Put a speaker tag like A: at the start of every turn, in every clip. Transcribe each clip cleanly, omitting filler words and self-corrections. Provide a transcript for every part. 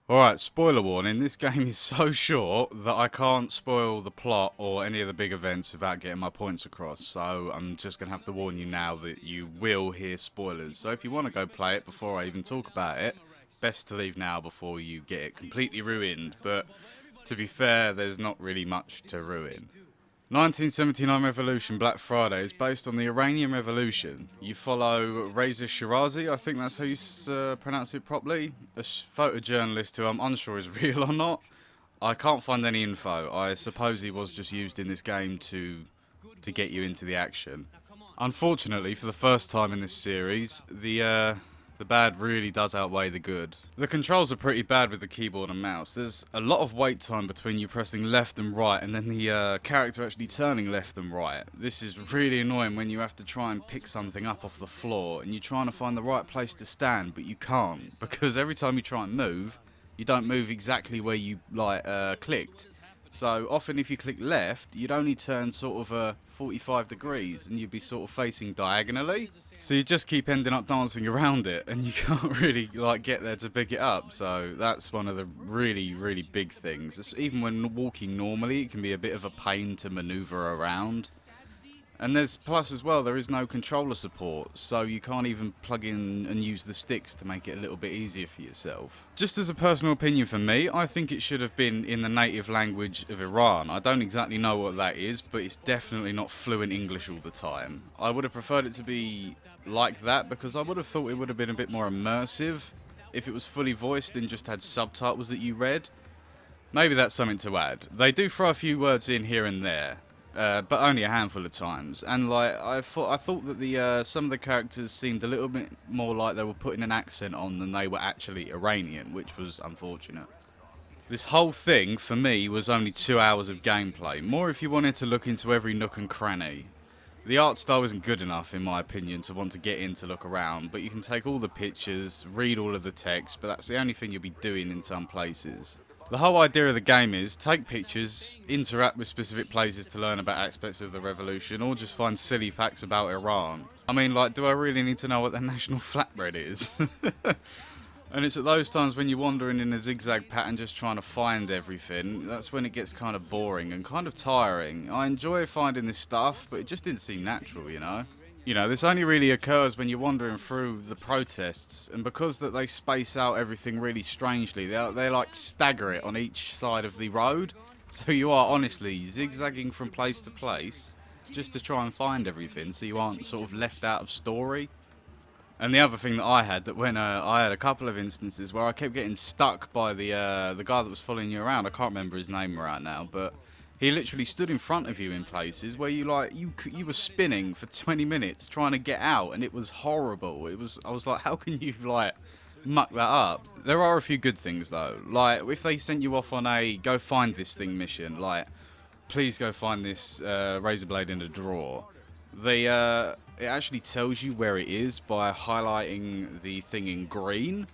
A: Alright, spoiler warning, this game is so short that I can't spoil the plot or any of the big events without getting my points across, so I'm just going to have to warn you now that you will hear spoilers. So if you want to go play it before I even talk about it, best to leave now before you get it completely ruined, but to be fair, there's not really much to ruin. 1979 Revolution Black Friday is based on the Iranian Revolution. You follow Reza Shirazi, I think that's how you pronounce it properly, a photojournalist who I'm unsure is real or not. I can't find any info. I suppose he was just used in this game to get you into the action. Unfortunately, for the first time in this series, the bad really does outweigh the good. The controls are pretty bad with the keyboard and mouse. There's a lot of wait time between you pressing left and right and then the character actually turning left and right. This is really annoying when you have to try and pick something up off the floor and you're trying to find the right place to stand, but you can't, because every time you try and move, you don't move exactly where you clicked. So often if you click left, you'd only turn sort of 45 degrees and you'd be sort of facing diagonally. So you just keep ending up dancing around it and you can't really get there to pick it up. So that's one of the really big things. Even when walking normally, it can be a bit of a pain to maneuver around. And there's plus as well, there is no controller support, so you can't even plug in and use the sticks to make it a little bit easier for yourself. Just as a personal opinion for me, I think it should have been in the native language of Iran. I don't exactly know what that is, but it's definitely not fluent English all the time. I would have preferred it to be like that, because I would have thought it would have been a bit more immersive if it was fully voiced and just had subtitles that you read. Maybe that's something to add. They do throw a few words in here and there. But only a handful of times, and I thought that the some of the characters seemed a little bit more like they were putting an accent on than they were actually Iranian, which was unfortunate. This whole thing for me was only 2 hours of gameplay, more if you wanted to look into every nook and cranny. The art style isn't good enough in my opinion to want to get in to look around, but you can take all the pictures, read all of the text, but that's the only thing you'll be doing in some places. The whole idea of the game is take pictures, interact with specific places to learn about aspects of the revolution, or just find silly facts about Iran. I mean, do I really need to know what their national flatbread is? And it's at those times when you're wandering in a zigzag pattern just trying to find everything, that's when it gets kind of boring and kind of tiring. I enjoy finding this stuff, but it just didn't seem natural, you know? You know, this only really occurs when you're wandering through the protests, and because that they space out everything really strangely, they like stagger it on each side of the road, so you are honestly zigzagging from place to place just to try and find everything, so you aren't sort of left out of story. And the other thing that I had, that when I had a couple of instances where I kept getting stuck by the guy that was following you around. I can't remember his name right now, but he literally stood in front of you in places where you were spinning for 20 minutes trying to get out, and it was horrible. I was like, how can you muck that up? There are a few good things though. Like if they sent you off on a go find this thing mission, like please go find this razor blade in a drawer. It actually tells you where it is by highlighting the thing in green,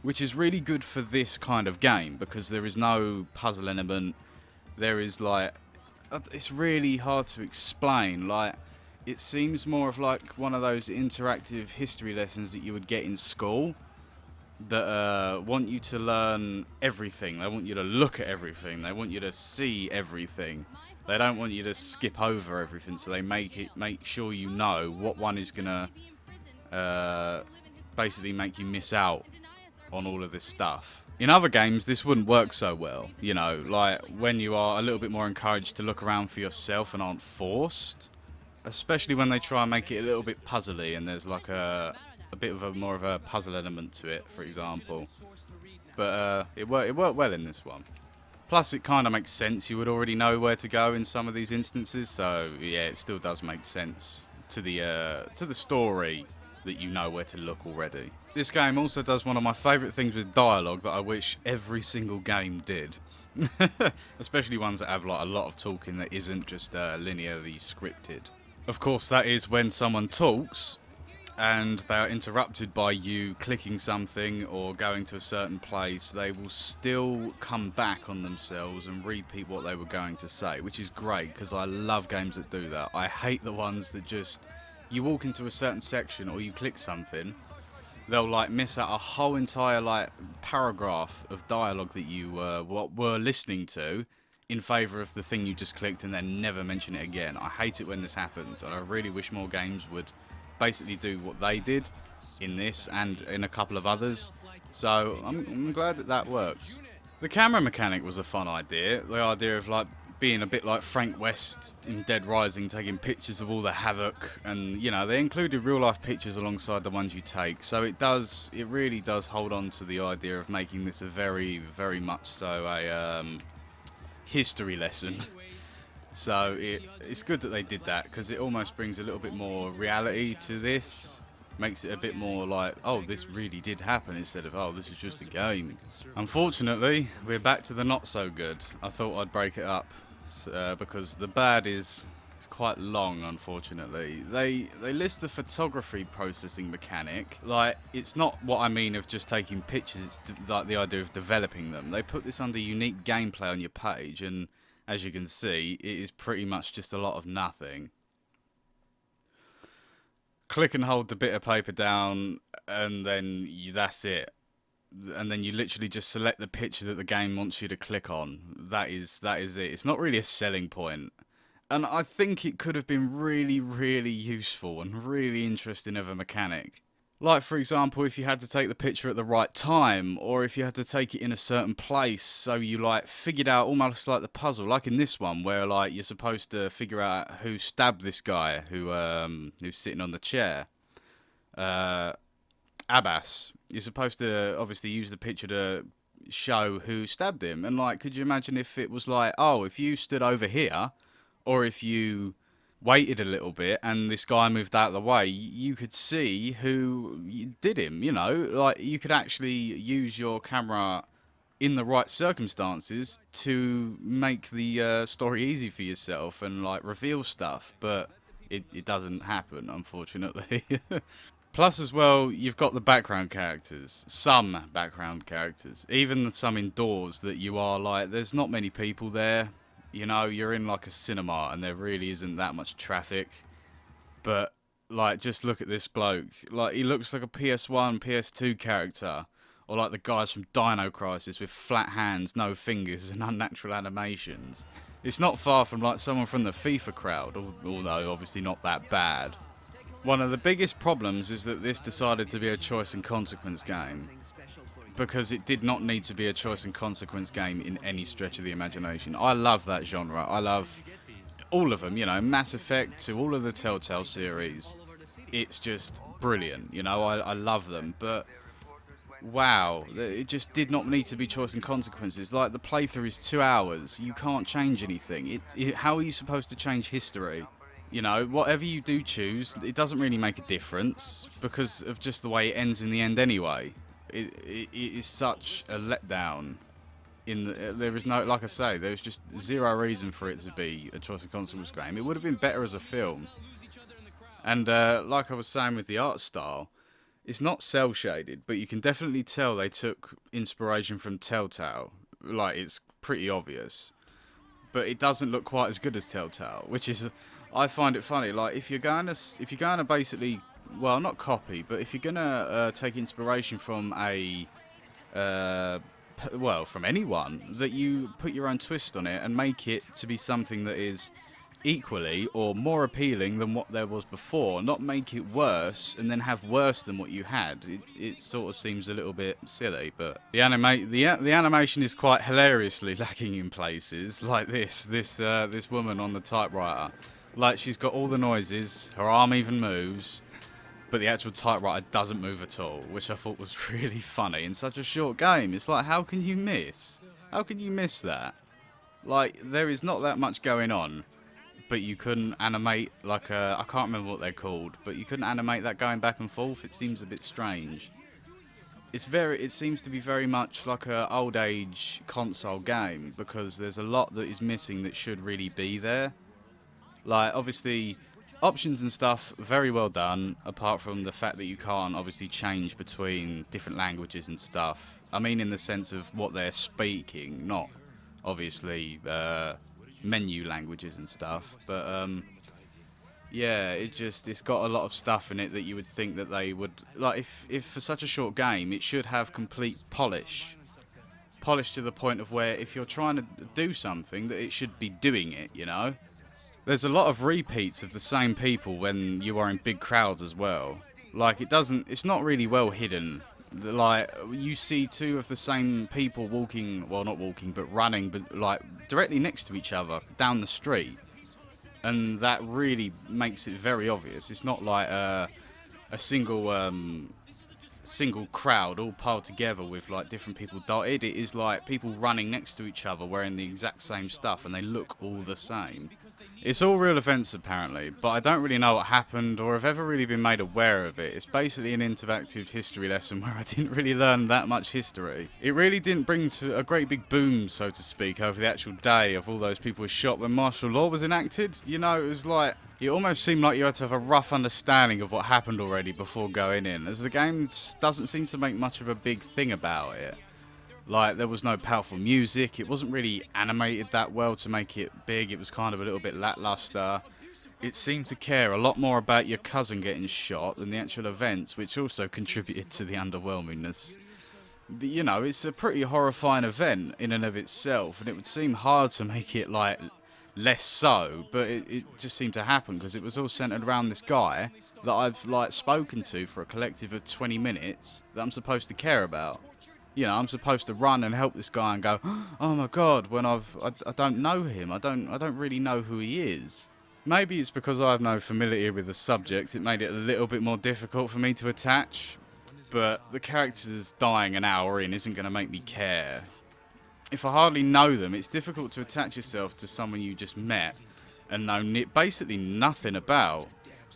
A: which is really good for this kind of game because there is no puzzle element. There is it's really hard to explain. It seems more of one of those interactive history lessons that you would get in school that want you to learn everything. They want you to look at everything. They want you to see everything. They don't want you to skip over everything, so they make sure you know what one is gonna basically make you miss out on all of this stuff. In other games, this wouldn't work so well, you know, like when you are a little bit more encouraged to look around for yourself and aren't forced, especially when they try and make it a little bit puzzly and there's like a bit of more of a puzzle element to it, for example. But it worked well in this one. Plus, it kind of makes sense. You would already know where to go in some of these instances, so yeah, it still does make sense to the story that you know where to look already. This game also does one of my favourite things with dialogue that I wish every single game did. Especially ones that have a lot of talking that isn't just linearly scripted. Of course, that is when someone talks and they are interrupted by you clicking something or going to a certain place, they will still come back on themselves and repeat what they were going to say, which is great because I love games that do that. I hate the ones that just, you walk into a certain section or you click something they'll like miss out a whole entire like paragraph of dialogue that you were listening to in favour of the thing you just clicked and then never mention it again. I hate it when this happens, and I really wish more games would basically do what they did in this and in a couple of others. So I'm glad that that works. The camera mechanic was a fun idea. The idea of like being a bit like Frank West in Dead Rising, taking pictures of all the havoc, and you know they included real life pictures alongside the ones you take. So it really does hold on to the idea of making this a very, very much so a history lesson. So it's good that they did that, because it almost brings a little bit more reality to this. Makes it a bit more like, oh, this really did happen, instead of, oh, this is just a game. Unfortunately, we're back to the not so good. I thought I'd break it up because the bad is quite long, unfortunately. They list the photography processing mechanic. Like, it's not what I mean of just taking pictures, it's like the idea of developing them. They put this under unique gameplay on your page, and as you can see, it is pretty much just a lot of nothing. Click and hold the bit of paper down, and then that's it. And then you literally just select the picture that the game wants you to click on. That is it. It's not really a selling point. And I think it could have been really, really useful and really interesting of a mechanic. Like, for example, if you had to take the picture at the right time, or if you had to take it in a certain place, so you, like, figured out almost like the puzzle, like in this one, where, like, you're supposed to figure out who stabbed this guy who's sitting on the chair. Abbas. You're supposed to, obviously, use the picture to show who stabbed him. And, like, could you imagine if it was like, oh, if you stood over here, or if you waited a little bit and this guy moved out of the way, you could see who did him, you know? Like, you could actually use your camera in the right circumstances to make the story easy for yourself and, like, reveal stuff, but it doesn't happen, unfortunately. Plus, as well, you've got the background characters. Some background characters. Even some indoors that you are, like, there's not many people there. You know, you're in like a cinema and there really isn't that much traffic. But, like, just look at this bloke. Like, he looks like a PS1, PS2 character. Or like the guys from Dino Crisis with flat hands, no fingers, and unnatural animations. It's not far from like someone from the FIFA crowd, although obviously not that bad. One of the biggest problems is that this decided to be a choice and consequence game, because it did not need to be a choice and consequence game in any stretch of the imagination. I love that genre. I love all of them, you know, Mass Effect to all of the Telltale series. It's just brilliant, you know, I love them, but wow, it just did not need to be choice and consequences. Like, the playthrough is 2 hours, you can't change anything. How are you supposed to change history? You know, whatever you do choose, it doesn't really make a difference because of just the way it ends in the end anyway. It is such a letdown. There is no, like I say, there's just zero reason for it to be a choice and consequence game. It would have been better as a film. And like I was saying with the art style, it's not cel shaded, but you can definitely tell they took inspiration from Telltale. Like, it's pretty obvious. But it doesn't look quite as good as Telltale, which is, I find it funny. Like, if you're going to basically, well, not copy, but if you're gonna take inspiration from from anyone, that you put your own twist on it and make it to be something that is equally or more appealing than what there was before. Not make it worse and then have worse than what you had. It sort of seems a little bit silly, but the animation is quite hilariously lacking in places. Like this woman on the typewriter. Like, she's got all the noises, her arm even moves, but the actual typewriter doesn't move at all, which I thought was really funny in such a short game. It's like, how can you miss? How can you miss that? Like, there is not that much going on, but you couldn't animate, like, I can't remember what they're called, but you couldn't animate that going back and forth. It seems a bit strange. It seems to be very much like a old age console game, because there's a lot that is missing that should really be there. Like, obviously, options and stuff, very well done, apart from the fact that you can't obviously change between different languages and stuff. I mean, in the sense of what they're speaking, not obviously menu languages and stuff. But Yeah, it's got a lot of stuff in it that you would think that they would, like, if for such a short game, it should have complete polish. Polish to the point of where if you're trying to do something, that it should be doing it, you know? There's a lot of repeats of the same people when you are in big crowds as well. Like, it's not really well hidden. Like, you see two of the same people walking, well, not walking, but running, but like directly next to each other down the street. And that really makes it very obvious. It's not like a single crowd all piled together with like different people dotted. It is like people running next to each other wearing the exact same stuff, and they look all the same. It's all real events apparently, but I don't really know what happened or have ever really been made aware of it. It's basically an interactive history lesson where I didn't really learn that much history. It really didn't bring to a great big boom, so to speak, over the actual day of all those people were shot when martial law was enacted. You know, it was like, it almost seemed like you had to have a rough understanding of what happened already before going in, as the game doesn't seem to make much of a big thing about it. Like, there was no powerful music, it wasn't really animated that well to make it big, it was kind of a little bit lackluster. It seemed to care a lot more about your cousin getting shot than the actual events, which also contributed to the underwhelmingness. You know, it's a pretty horrifying event in and of itself, and it would seem hard to make it, like, less so, but it just seemed to happen because it was all centered around this guy that I've, like, spoken to for a collective of 20 minutes that I'm supposed to care about. You know, I'm supposed to run and help this guy and go, oh my god, when I don't know him. I don't really know who he is. Maybe it's because I have no familiarity with the subject. It made it a little bit more difficult for me to attach. But the characters dying an hour in isn't going to make me care. If I hardly know them, it's difficult to attach yourself to someone you just met and know basically nothing about.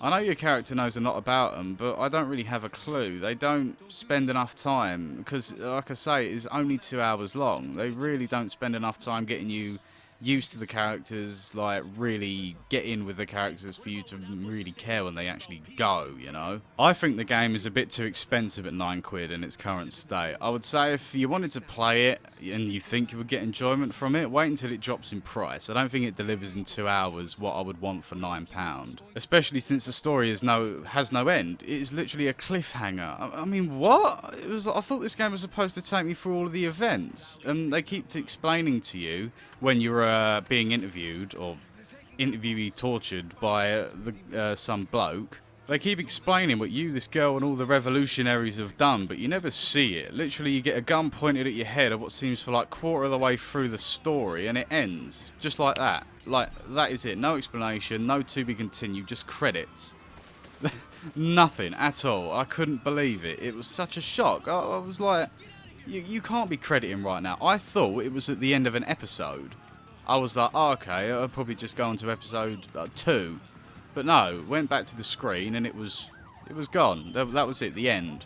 A: I know your character knows a lot about them, but I don't really have a clue. They don't spend enough time, because, like I say, it is only 2 hours long. They really don't spend enough time getting you used to the characters, like, really get in with the characters for you to really care when they actually go, you know? I think the game is a bit too expensive at £9 in its current state. I would say if you wanted to play it and you think you would get enjoyment from it, wait until it drops in price. I don't think it delivers in 2 hours what I would want for £9. Especially since the story has no end. It is literally a cliffhanger. I mean, what? I thought this game was supposed to take me through all of the events, and they keep explaining to you when you're being interviewed or interviewee tortured by some bloke. They keep explaining what you, this girl, and all the revolutionaries have done, but you never see it. Literally, you get a gun pointed at your head at what seems for like quarter of the way through the story, and it ends just like that. Like, that is it. No explanation, no to be continued, just credits. Nothing at all. I couldn't believe it. It was such a shock. I was like, you can't be crediting right now. I thought it was at the end of an episode. I was like, oh, okay, I'll probably just go on to episode 2. But no, went back to the screen and it was gone. That was it, the end.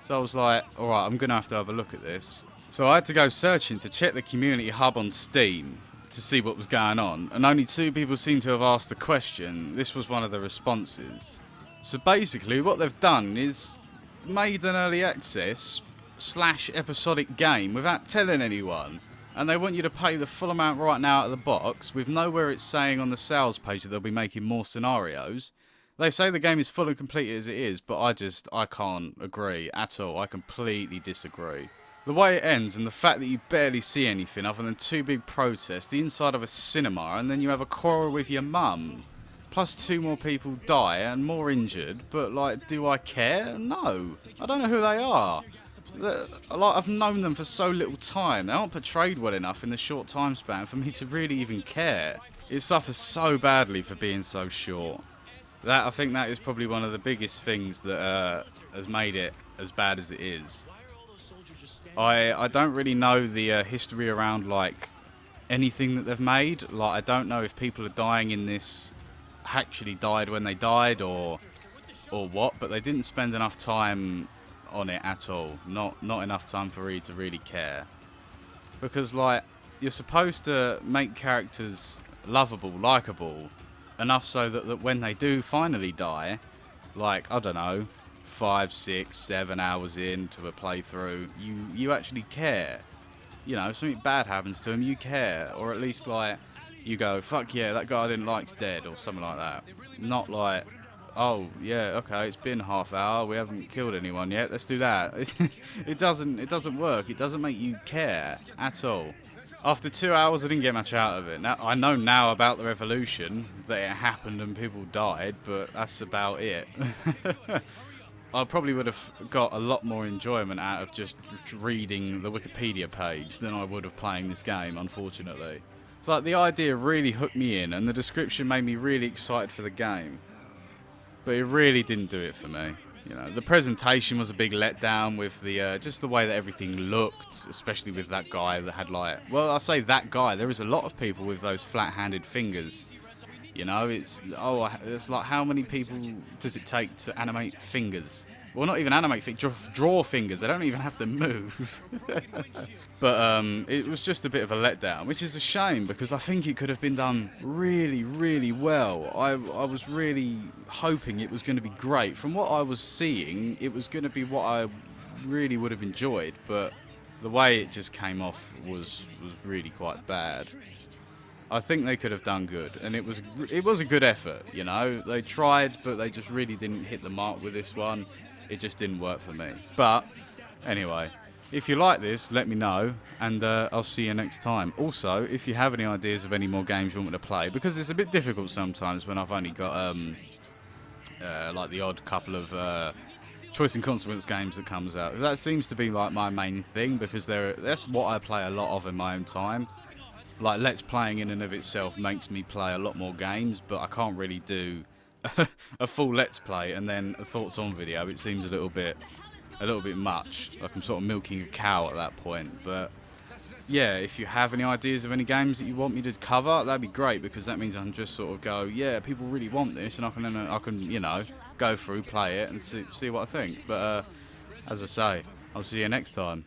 A: So I was like, alright, I'm going to have a look at this. So I had to go searching to check the community hub on Steam to see what was going on. And only 2 people seem to have asked the question. This was one of the responses. So basically what they've done is made an early access / episodic game without telling anyone. And they want you to pay the full amount right now out of the box, with nowhere it's saying on the sales page that they'll be making more scenarios. They say the game is full and complete as it is, but I can't agree at all. I completely disagree. The way it ends and the fact that you barely see anything other than 2 big protests, the inside of a cinema, and then you have a quarrel with your mum. Plus 2 more people die and more injured, but like, do I care? No. I don't know who they are. Like, I've known them for so little time. They aren't portrayed well enough in the short time span for me to really even care. It suffers so badly for being so short. I think that is probably one of the biggest things that has made it as bad as it is. I don't really know the history around like anything that they've made. Like, I don't know if people are dying in this actually died when they died or what, but they didn't spend enough time on it at all. Not enough time for you to really care. Because like, you're supposed to make characters lovable, likable, enough so that when they do finally die, like, I don't know, 5, 6, 7 hours into a playthrough, you actually care. You know, if something bad happens to them, you care. Or at least like, you go, fuck yeah, that guy I didn't like's dead, or something like that. Not like, oh yeah, okay, it's been half hour, we haven't killed anyone yet, let's do that. It doesn't work. It doesn't make you care at all. After 2 hours, I didn't get much out of it. Now I know now about the revolution, that it happened and people died, but that's about it. I probably would have got a lot more enjoyment out of just reading the Wikipedia page than I would of playing this game, unfortunately. It's like the idea really hooked me in, and the description made me really excited for the game. But it really didn't do it for me. You know, the presentation was a big letdown with the just the way that everything looked, especially with that guy that had like, well, I say that guy. There is a lot of people with those flat-handed fingers. You know, it's like how many people does it take to animate fingers? Well, not even animate fingers, draw fingers. They don't even have to move. But it was just a bit of a letdown, which is a shame because I think it could have been done really, really well. I was really hoping it was going to be great. From what I was seeing, it was going to be what I really would have enjoyed, but the way it just came off was really quite bad. I think they could have done good, and it was a good effort, you know. They tried, but they just really didn't hit the mark with this one. It just didn't work for me. But anyway, if you like this, let me know, and I'll see you next time. Also, if you have any ideas of any more games you want me to play, because it's a bit difficult sometimes when I've only got like the odd couple of choice and consequence games that comes out. That seems to be like my main thing, because that's what I play a lot of in my own time. Like, let's playing in and of itself makes me play a lot more games, but I can't really do a full let's play and then a thoughts on video. It seems a little bit much. Like I'm sort of milking a cow at that point. But yeah, if you have any ideas of any games that you want me to cover, that'd be great, because that means I can just sort of go, yeah, people really want this, and I can you know, go through, play it, and see what I think. But as I say, I'll see you next time.